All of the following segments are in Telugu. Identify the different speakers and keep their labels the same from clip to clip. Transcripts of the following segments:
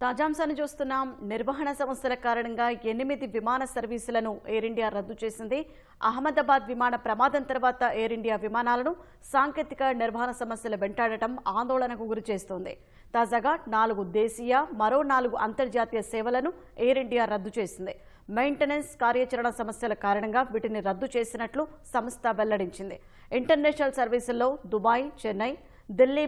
Speaker 1: తాజాంశాన్ని చూస్తున్నాం. నిర్వహణ సమస్యల కారణంగా 8 విమాన సర్వీసులను ఎయిర్ ఇండియా రద్దు చేసింది. అహ్మదాబాద్ విమాన ప్రమాదం తర్వాత ఎయిర్ ఇండియా విమానాలను సాంకేతిక నిర్వహణ సమస్యలు వెంటాడటం ఆందోళనకు గురిచేస్తోంది. తాజాగా 4 దేశీయ, మరో 4 అంతర్జాతీయ సేవలను ఎయిర్ ఇండియా రద్దు చేసింది. మెయింటెనెన్స్, కార్యాచరణ సమస్యల కారణంగా వీటిని రద్దు చేసినట్లు సంస్థ వెల్లడించింది. ఇంటర్నేషనల్ సర్వీసుల్లో Dubai, Chennai, Delhi,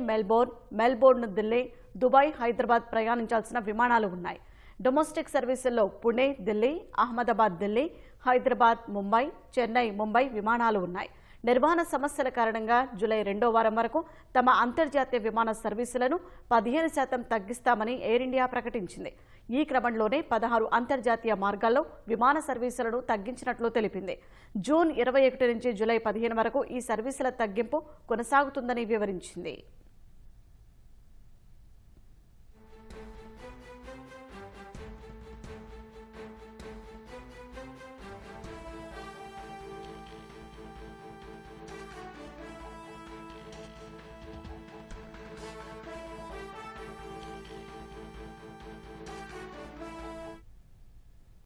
Speaker 1: Melbourne, Delhi, Dubai, Hyderabad ప్రయాణించాల్సిన విమానాలు ఉన్నాయి. డొమెస్టిక్ సర్వీసుల్లో పుణె, ఢిల్లీ, అహ్మదాబాద్, ఢిల్లీ, హైదరాబాద్, ముంబై, చెన్నై, ముంబై విమానాలు ఉన్నాయి. నిర్వహణ సమస్యల కారణంగా జూలై 2వ వారం వరకు తమ అంతర్జాతీయ విమాన సర్వీసులను 15% తగ్గిస్తామని ఎయిర్ ఇండియా ప్రకటించింది. ఈ క్రమంలోనే 16 అంతర్జాతీయ మార్గాల్లో విమాన సర్వీసులను తగ్గించినట్లు తెలిపింది. జూన్ 21 నుంచి జూలై 15 వరకు ఈ సర్వీసుల తగ్గింపు కొనసాగుతుందని వివరించింది.